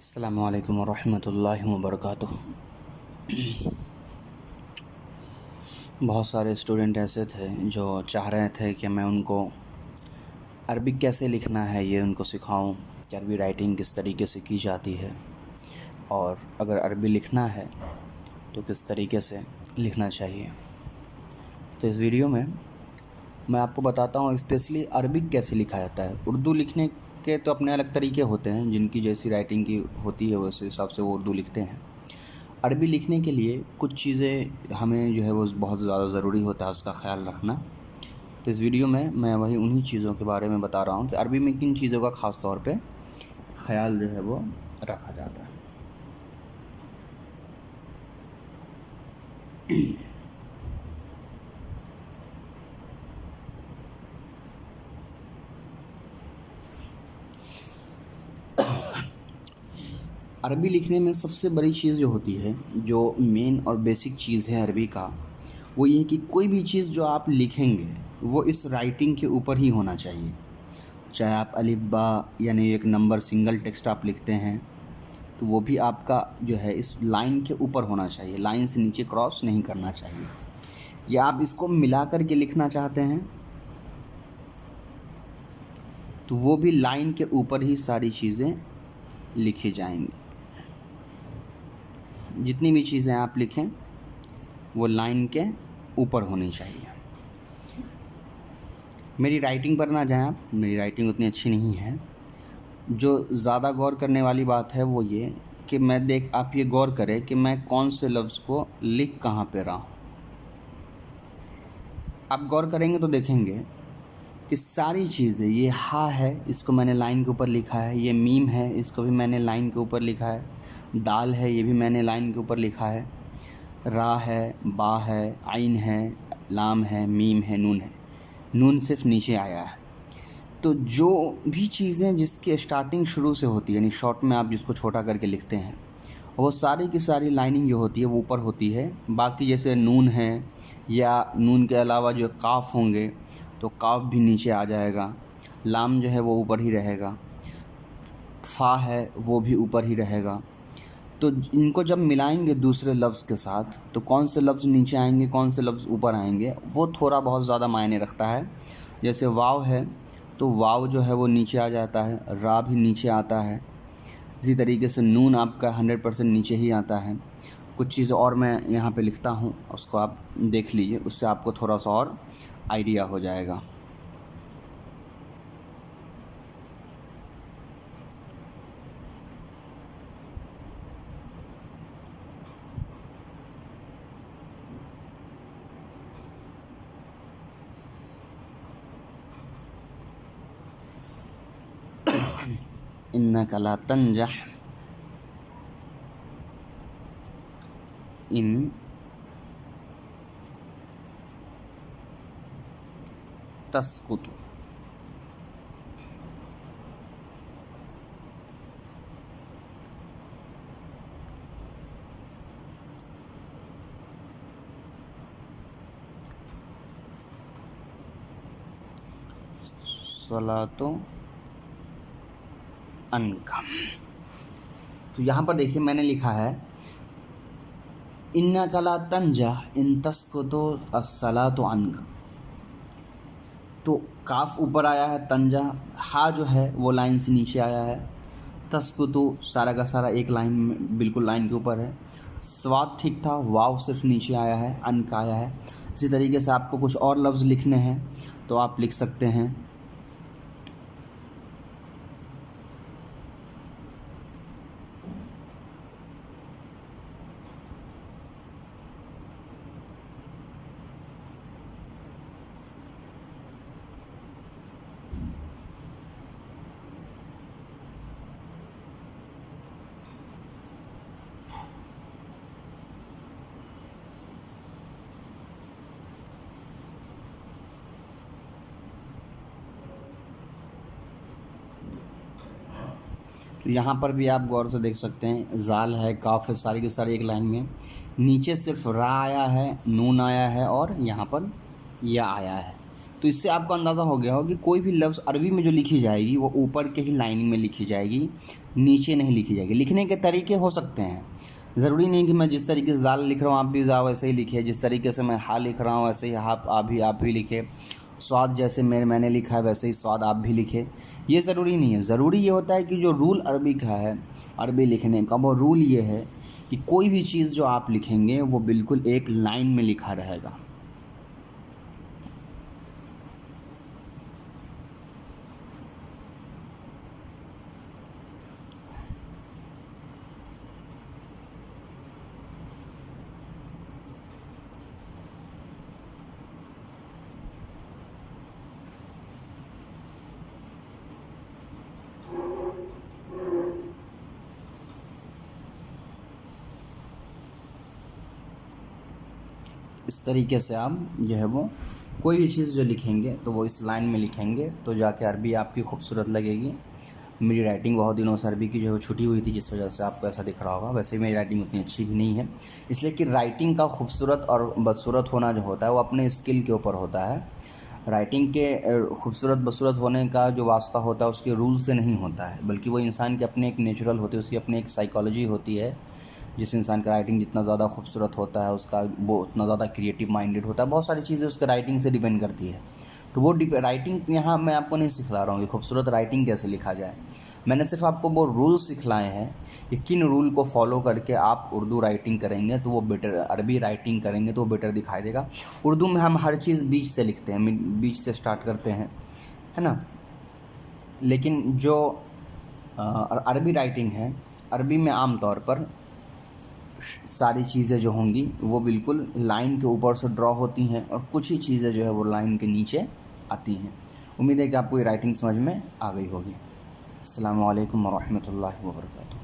अस्सलामु अलैकुम वरहमतुल्लाहि वबरकातुह। बहुत सारे स्टूडेंट ऐसे थे जो चाह रहे थे कि मैं उनको अरबिक कैसे लिखना है ये उनको सिखाऊं कि अरबी राइटिंग किस तरीके से की जाती है, और अगर अरबी लिखना है तो किस तरीके से लिखना चाहिए। तो इस वीडियो में मैं आपको बताता हूँ स्पेशली अरबिक कैसे लिखा जाता है। उर्दू लिखने के तो अपने अलग तरीके होते हैं, जिनकी जैसी राइटिंग की होती है वैसे हिसाब से वो उर्दू लिखते हैं। अरबी लिखने के लिए कुछ चीज़ें हमें जो है वो बहुत ज़्यादा ज़रूरी होता है उसका ख़्याल रखना। तो इस वीडियो में मैं वही उन्हीं चीज़ों के बारे में बता रहा हूँ कि अरबी में किन चीज़ों का ख़ास तौर पे ख़्याल जो है वो रखा जाता है। अरबी लिखने में सबसे बड़ी चीज़ जो होती है, जो मेन और बेसिक चीज़ है अरबी का, वो ये है कि कोई भी चीज़ जो आप लिखेंगे वो इस राइटिंग के ऊपर ही होना चाहिए। चाहे आप अलिफ बा यानी एक नंबर सिंगल टेक्स्ट आप लिखते हैं तो वो भी आपका जो है इस लाइन के ऊपर होना चाहिए, लाइन से नीचे क्रॉस नहीं करना चाहिए। या आप इसको मिला कर के लिखना चाहते हैं तो वो भी लाइन के ऊपर ही सारी चीज़ें लिखी जाएंगी। जितनी भी चीज़ें आप लिखें वो लाइन के ऊपर होनी चाहिए। मेरी राइटिंग पर ना जाएं आप, मेरी राइटिंग उतनी अच्छी नहीं है। जो ज़्यादा गौर करने वाली बात है वो ये कि आप ये गौर करें कि मैं कौन से लफ्ज़ को लिख कहाँ पे रहा हूँ। आप गौर करेंगे तो देखेंगे कि सारी चीज़ें, ये हा है इसको मैंने लाइन के ऊपर लिखा है, ये मीम है इसको भी मैंने लाइन के ऊपर लिखा है, दाल है ये भी मैंने लाइन के ऊपर लिखा है, रा है, बा है, आइन है, लाम है, मीम है, नून है। नून सिर्फ नीचे आया है। तो जो भी चीज़ें जिसकी स्टार्टिंग शुरू से होती है, यानी शॉर्ट में आप जिसको छोटा करके लिखते हैं, वो सारी की सारी लाइनिंग जो होती है वो ऊपर होती है। बाकी जैसे नून है या नून के अलावा जो काफ होंगे तो काफ भी नीचे आ जाएगा, लाम जो है वो ऊपर ही रहेगा, फ़ा है वो भी ऊपर ही रहेगा। तो इनको जब मिलाएंगे दूसरे लफ्ज़ के साथ तो कौन से लफ्ज़ नीचे आएंगे कौन से लफ्ज़ ऊपर आएंगे वो थोड़ा बहुत ज़्यादा मायने रखता है। जैसे वाव है तो वाव जो है वो नीचे आ जाता है, रा भी नीचे आता है। इसी तरीके से नून आपका 100% नीचे ही आता है। कुछ चीज़ और मैं यहाँ पे लिखता हूँ, उसको आप देख लीजिए, उससे आपको थोड़ा सा और आइडिया हो जाएगा। इन्नका ला तंजह इन तस्कुतु। सलातो अनका। तो यहाँ पर देखिए मैंने लिखा है इन्नका ला तंजह इन तस्कुतु अस्सलातु अनका। तो काफ ऊपर आया है, तंजा हा जो है वो लाइन से नीचे आया है, तस्कुतु सारा का सारा एक लाइन में बिल्कुल लाइन के ऊपर है, स्वाद ठीक था, वाव सिर्फ नीचे आया है, अनका आया है। इसी तरीके से आपको कुछ और लफ्ज़ लिखने हैं तो आप लिख सकते हैं। तो यहाँ पर भी आप गौर से देख सकते हैं, ज़ाल है, काफ है, सारी की सारी एक लाइन में। नीचे सिर्फ रा आया है, नून आया है और यहाँ पर या आया है। तो इससे आपको अंदाज़ा हो गया हो कि कोई भी लफ्ज़ अरबी में जो लिखी जाएगी वो ऊपर के ही लाइन में लिखी जाएगी, नीचे नहीं लिखी जाएगी। लिखने के तरीके हो सकते हैं, ज़रूरी नहीं कि मैं जिस तरीके से ज़ाल लिख रहा हूँ आप भी ज़ा वैसे ही लिखे, जिस तरीके से मैं हा लिख रहा हूँ वैसे ही हा आप भी लिखे, स्वाद जैसे मैंने लिखा है वैसे ही स्वाद आप भी लिखे। ये ज़रूरी नहीं है। ज़रूरी ये होता है कि जो रूल अरबी का है, अरबी लिखने का, वो रूल ये है कि कोई भी चीज़ जो आप लिखेंगे वो बिल्कुल एक लाइन में लिखा रहेगा। इस तरीके से आप जो है वो कोई भी चीज़ जो लिखेंगे तो वो इस लाइन में लिखेंगे, तो जाके अरबी आपकी खूबसूरत लगेगी। मेरी राइटिंग बहुत दिनों से अरबी की जो है छुटी हुई थी, जिस वजह से आपको ऐसा दिख रहा होगा। वैसे मेरी राइटिंग उतनी अच्छी भी नहीं है, इसलिए कि राइटिंग का खूबसूरत और बदसूरत होना जो होता है वो अपने स्किल के ऊपर होता है। राइटिंग के खूबसूरत बदसूरत होने का जो वास्ता होता है उसके रूल से नहीं होता है, बल्कि वो इंसान के अपने एक नेचुरल होती है, उसकी अपनी एक साइकोलॉजी होती है। जिस इंसान का राइटिंग जितना ज़्यादा खूबसूरत होता है उसका वो उतना ज़्यादा क्रिएटिव माइंडेड होता है। बहुत सारी चीज़ें उसके राइटिंग से डिपेंड करती है। तो वो राइटिंग यहाँ मैं आपको नहीं सिखला रहा हूँ कि खूबसूरत राइटिंग कैसे लिखा जाए। मैंने सिर्फ आपको वो रूल्स सिखलाए हैं कि किन रूल को फॉलो करके आप उर्दू राइटिंग करेंगे तो वो बेटर, अरबी राइटिंग करेंगे तो वो बेटर दिखाई देगा। उर्दू में हम हर चीज़ बीच से लिखते हैं, बीच से स्टार्ट करते हैं, है ना। लेकिन जो अरबी राइटिंग है, अरबी में आम तौर पर सारी चीज़ें जो होंगी वो बिल्कुल लाइन के ऊपर से ड्रॉ होती हैं और कुछ ही चीज़ें जो है वो लाइन के नीचे आती हैं। उम्मीद है कि आपको ये राइटिंग समझ में आ गई होगी। अस्सलामु अलैकुम वरहमतुल्लाहि वबरकातुहू।